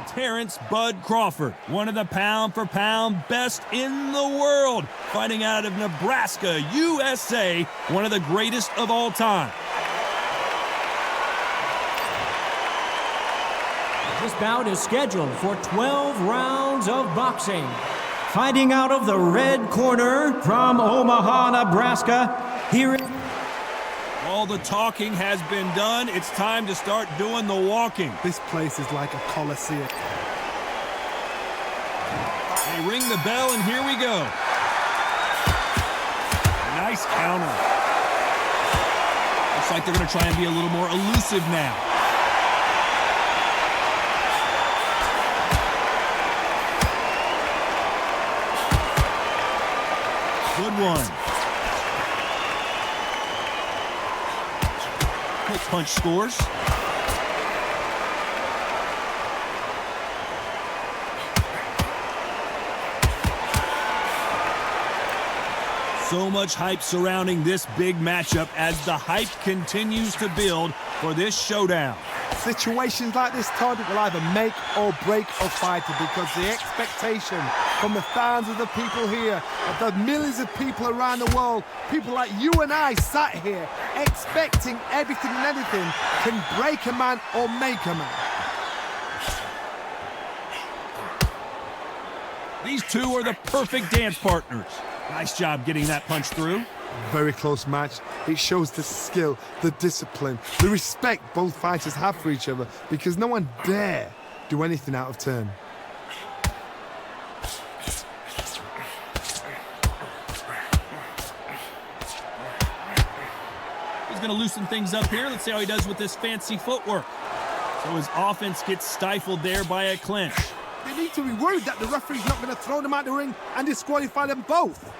Terence "Bud" Crawford, one of the pound-for-pound best in the world, fighting out of Nebraska, USA, one of the greatest of all time. This bout is scheduled for 12 rounds of boxing. Fighting out of the red corner from Omaha, Nebraska, here is... All the talking has been done. It's time to start doing the walking. This place is like a coliseum. They ring the bell, and here we go. Nice counter. Looks like they're going to try and be a little more elusive now. Good one. Quick punch scores. So much hype surrounding this big matchup as the hype continues to build for this showdown. Situations like this, Todd, will either make or break a fighter because the expectation from the fans of the people here, of the millions of people around the world, people like you and I sat here expecting everything and anything, can break a man or make a man. These two are the perfect dance partners. Nice job getting that punch through. Very close match. It shows the skill, the discipline, the respect both fighters have for each other because no one dare do anything out of turn. He's going to loosen things up here. Let's see how he does with this fancy footwork. So his offense gets stifled there by a clinch. They need to be worried that the referee's not going to throw them out the ring and disqualify them both.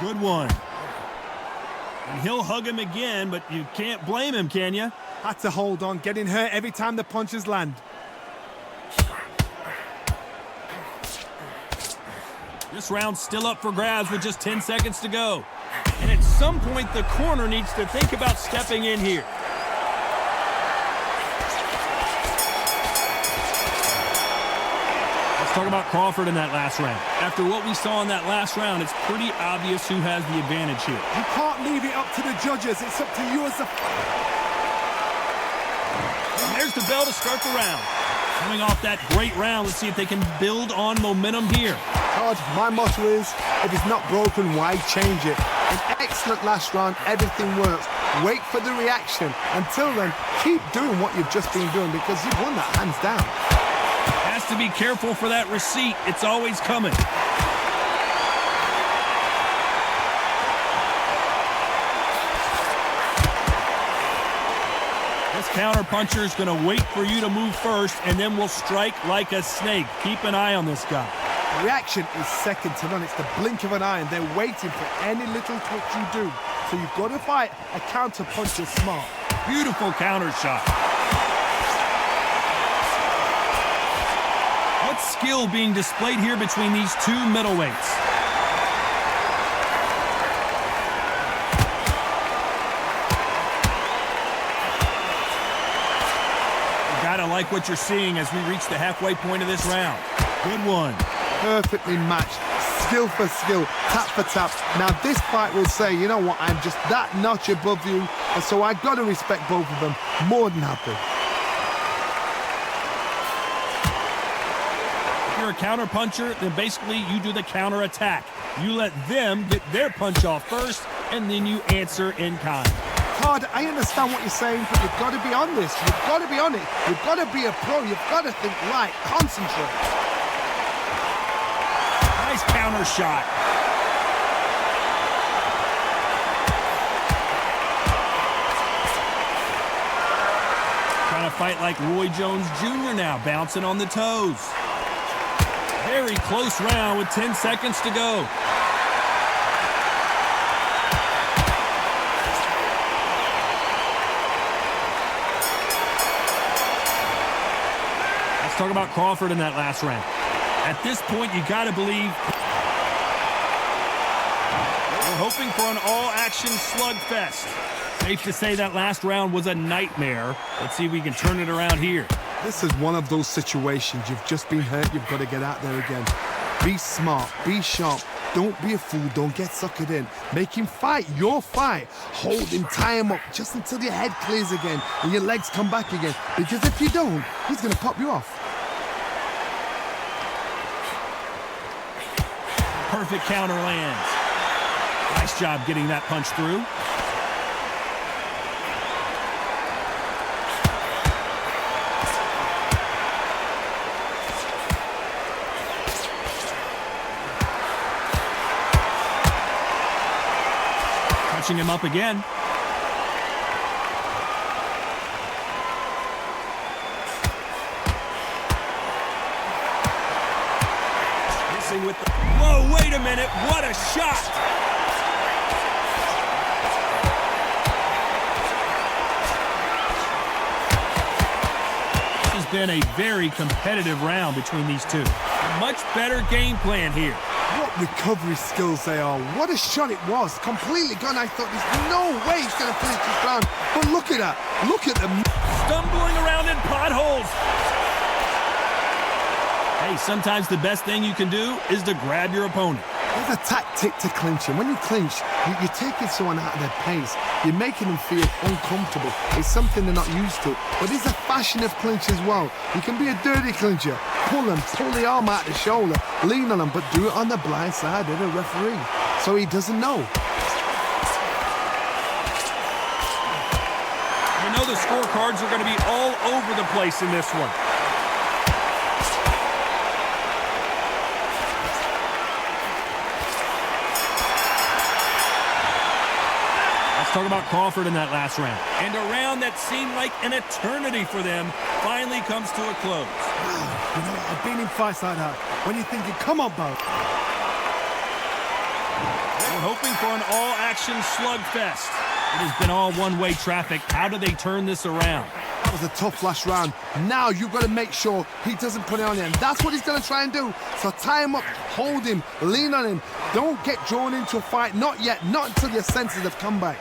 Good one. And he'll hug him again, but you can't blame him, can you? Had to hold on, getting hurt every time the punches land. This round's still up for grabs with just 10 seconds to go. And at some point, the corner needs to think about stepping in here. Let's talk about Crawford in that last round. After what we saw in that last round, it's pretty obvious who has the advantage here. You can't leave it up to the judges. It's up to you as the... And there's the bell to start the round. Coming off that great round, let's see if they can build on momentum here. Todd, my motto is, if it's not broken, why change it? An excellent last round, everything works. Wait for the reaction. Until then, keep doing what you've just been doing because you've won that hands down. Has to be careful for that receipt. It's always coming. This counter puncher is going to wait for you to move first, and then will strike like a snake. Keep an eye on this guy. The reaction is second to none. It's the blink of an eye, and they're waiting for any little twitch you do. So you've got to fight a counter puncher smart. Beautiful counter shot. What skill being displayed here between these two middleweights. You gotta like what you're seeing as we reach the halfway point of this round. Good one. Perfectly matched, skill for skill, tap for tap. Now this fight will say, you know what, I'm just that notch above you, and so I got to respect both of them. More than happy. If you're a counter puncher, then basically you do the counter attack. You let them get their punch off first, and then you answer in kind. Todd, I understand what you're saying, but you've got to be on this. You've got to be on it. You've got to be a pro. You've got to think right. Concentrate. Nice counter shot. Trying to fight like Roy Jones Jr. now, bouncing on the toes. Very close round with 10 seconds to go. Let's talk about Crawford in that last round. At this point, you got to believe we're hoping for an all-action slugfest. Safe to say that last round was a nightmare. Let's see if we can turn it around here. This is one of those situations. You've just been hurt. You've got to get out there again. Be smart. Be sharp. Don't be a fool. Don't get suckered in. Make him fight your fight. Hold him, tie him up just until your head clears again and your legs come back again. Because if you don't, he's going to pop you off. Perfect counter lands. Nice job getting that punch through. Touching him up again. Missing with the... Whoa, wait a minute. What a shot. This has been a very competitive round between these two. A much better game plan here. What recovery skills they are. What a shot it was. Completely gone. I thought there's no way he's going to finish this round. But look at that. Look at them. Stumbling around in potholes. Hey, sometimes the best thing you can do is to grab your opponent. There's a tactic to clinching. When you clinch, you're taking someone out of their pace. You're making them feel uncomfortable. It's something they're not used to. But there's a fashion of clinch as well. You can be a dirty clincher. Pull them, pull the arm out the shoulder, lean on them, but do it on the blind side of the referee. So he doesn't know. You know the scorecards are going to be all over the place in this one. Let's talk about Crawford in that last round. And a round that seemed like an eternity for them finally comes to a close. Wow, you know, I've been in fights like that. When you're thinking, come on, Bo. We're hoping for an all-action slugfest. It has been all one-way traffic. How do they turn this around? That was a tough last round. Now you've got to make sure he doesn't put it on him. That's what he's going to try and do. So tie him up, hold him, lean on him. Don't get drawn into a fight. Not yet. Not until your senses have come back.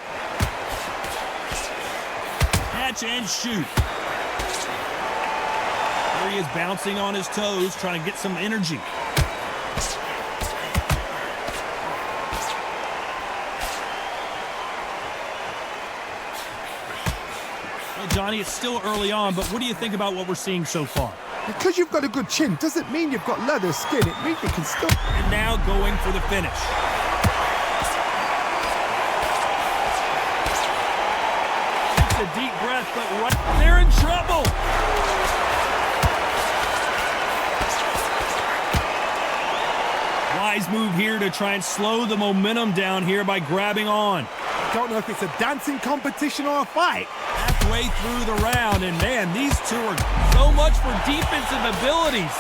Catch and shoot. There he is bouncing on his toes, trying to get some energy. Well, Johnny, it's still early on, but what do you think about what we're seeing so far? Because you've got a good chin doesn't mean you've got leather skin. It means you can still... And now going for the finish. Takes a deep breath, but right, they're in trouble. Wise move here to try and slow the momentum down here by grabbing on. Don't know if it's a dancing competition or a fight. Halfway through the round, and man, these two are so much for defensive abilities.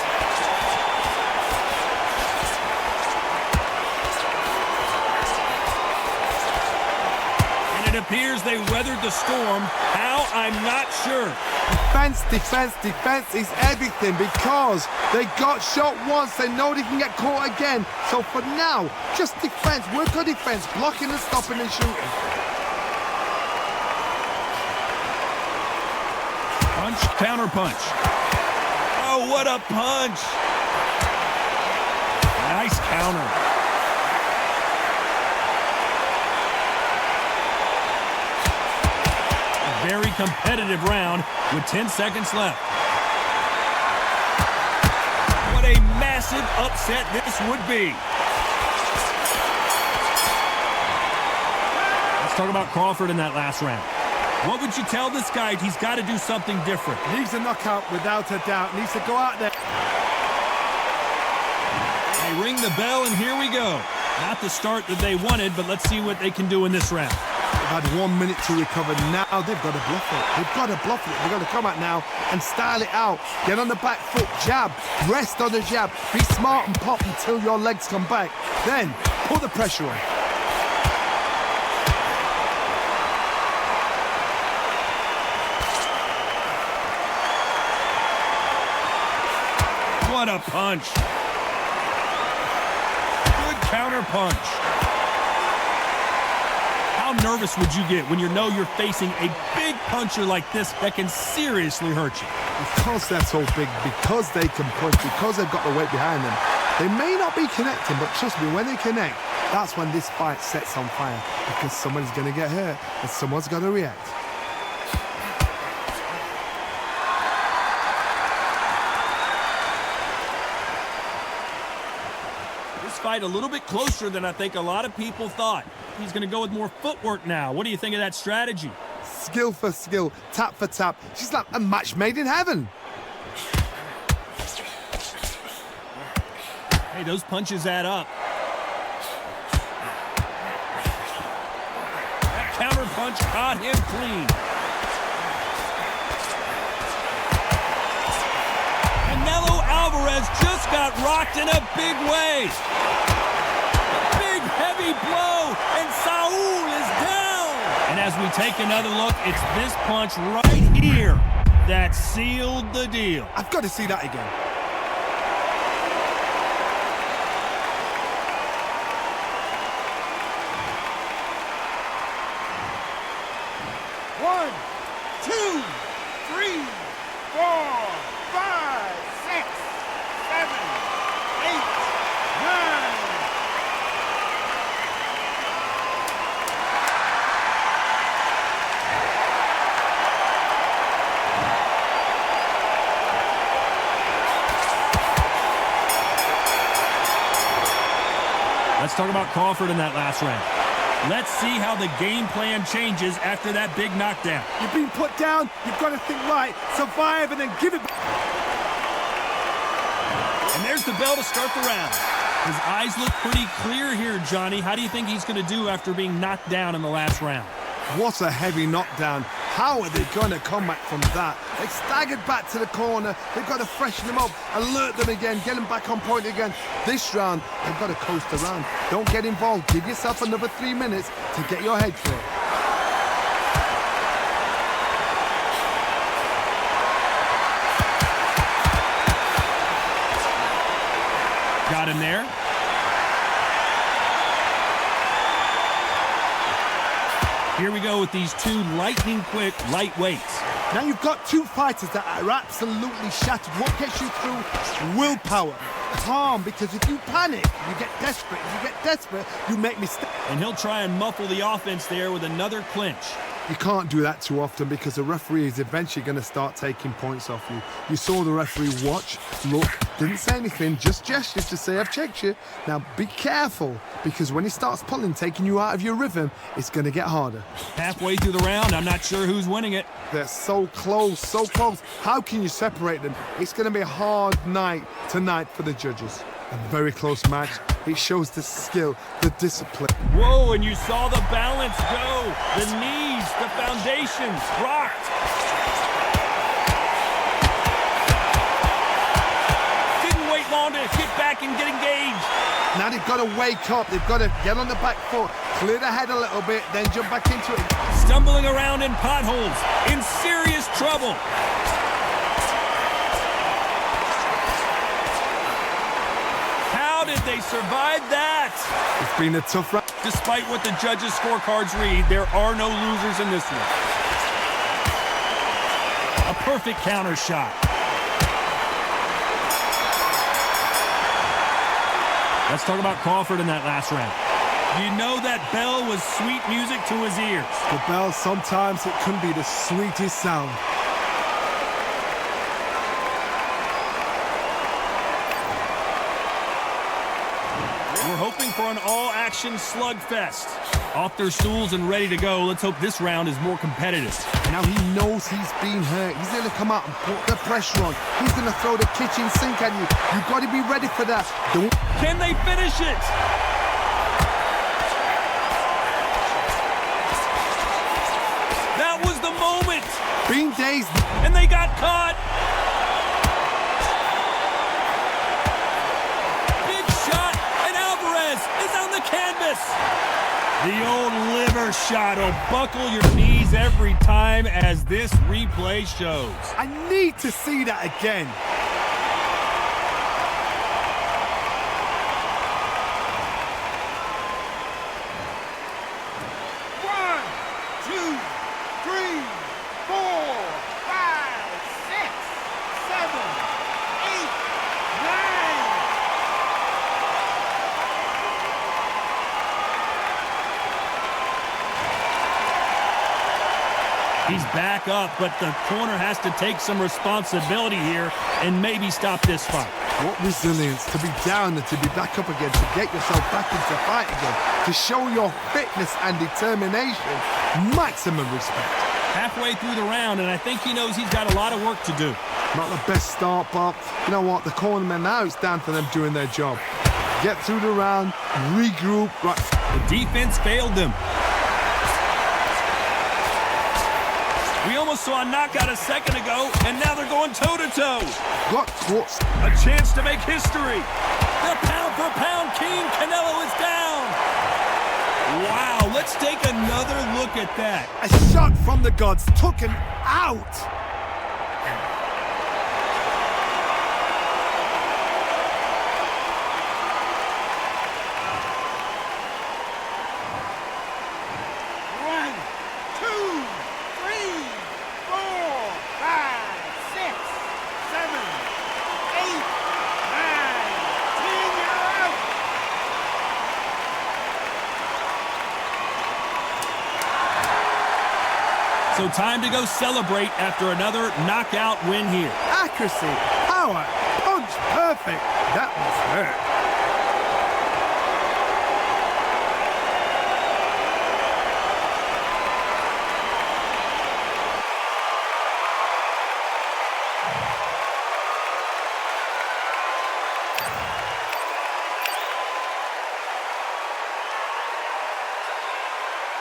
And it appears they weathered the storm. How? I'm not sure. Defense, defense, defense is everything because they got shot once. They know they can get caught again. So for now, just defense. Work on defense, blocking and stopping and shooting. Punch, counter punch. Oh, what a punch. Nice counter. A very competitive round with 10 seconds left. What a massive upset this would be. Let's talk about Crawford in that last round. What would you tell this guy? He's got to do something different. Needs a knockout without a doubt. Needs to go out there. They ring the bell, and here we go. Not the start that they wanted, but let's see what they can do in this round. They've had 1 minute to recover. Now they've got to bluff it. They've got to bluff it. They've got to come out now and style it out. Get on the back foot, jab, rest on the jab. Be smart and pop until your legs come back. Then put the pressure on. What a punch. Good counter punch. How How nervous would you get when you know you're facing a big puncher like this that can seriously hurt you? Because they're so big, because they can punch, because they've got the weight behind them. They may not be connecting, but trust me, when they connect, that's when this fight sets on fire, because someone's going to get hurt and someone's got to react. This fight a little bit closer than I think a lot of people thought. He's going to go with more footwork now. What do you think of that strategy? Skill for skill, tap for tap. She's like a match made in heaven. Hey, those punches add up. That counter punch caught him clean. Canelo Alvarez just got rocked in a big way. Big, heavy blow, and Saul is down. And as we take another look, it's this punch right here that sealed the deal. I've got to see that again. One, two, three, 4, 5, 6, 7, 8, 9. Let's talk about Crawford in that last round. Let's see how the game plan changes after that big knockdown. You've been put down, you've got to think right, survive and then give it back. And there's the bell to start the round. His eyes look pretty clear here, Johnny. How do you think he's going to do after being knocked down in the last round? What a heavy knockdown. How are they going to come back from that? They staggered back to the corner. They've got to freshen them up, alert them again, get them back on point again. This round, they've got to coast around. Don't get involved. Give yourself another 3 minutes to get your head clear. Got him there. Here we go with these two lightning-quick lightweights. Now you've got two fighters that are absolutely shattered. What gets you through? Willpower. Calm, because if you panic, you get desperate. If you get desperate, you make mistakes. And he'll try and muffle the offense there with another clinch. You can't do that too often because the referee is eventually going to start taking points off you. You saw the referee watch, look, didn't say anything, just gestured to say, I've checked you. Now be careful, because when he starts pulling, taking you out of your rhythm, it's going to get harder. Halfway through the round, I'm not sure who's winning it. They're so close, so close. How can you separate them? It's going to be a hard night tonight for the judges. A very close match. It shows the skill, the discipline. Whoa, and you saw the balance go. The knees, the foundations rocked. Didn't wait long to get back and get engaged. Now they've got to wake up. They've got to get on the back foot, clear the head a little bit, then jump back into it. Stumbling around in potholes, in serious trouble. How did they survive that? It's been a tough round. Despite what the judges' scorecards read, there are no losers in this one. A perfect counter shot. Let's talk about Crawford in that last round. You know that bell was sweet music to his ears. The bell, sometimes it can be the sweetest sound. We're hoping for an all-action slugfest. Off their stools and ready to go. Let's hope this round is more competitive. Now he knows he's been hurt. He's going to come out and put the pressure on. He's going to throw the kitchen sink at you. You've got to be ready for that. Don't. Can they finish it? That was the moment. Being dazed. And they got caught. Big shot, and Alvarez is on the canvas. The old liver shot will buckle your knees every time, as this replay shows. I need to see that again. He's back up, but the corner has to take some responsibility here and maybe stop this fight. What resilience to be down and to be back up again, to get yourself back into the fight again, to show your fitness and determination. Maximum respect. Halfway through the round, and I think he knows he's got a lot of work to do. Not the best start, but you know what? The cornermen now, it's down to them doing their job. Get through the round, regroup. Right. The defense failed them. We almost saw a knockout a second ago, and now they're going toe-to-toe. Got caught. A chance to make history. The pound-for-pound king, Canelo, is down. Wow, let's take another look at that. A shot from the gods took him out. So time to go celebrate after another knockout win here. Accuracy, power, punch, perfect. That was hurt.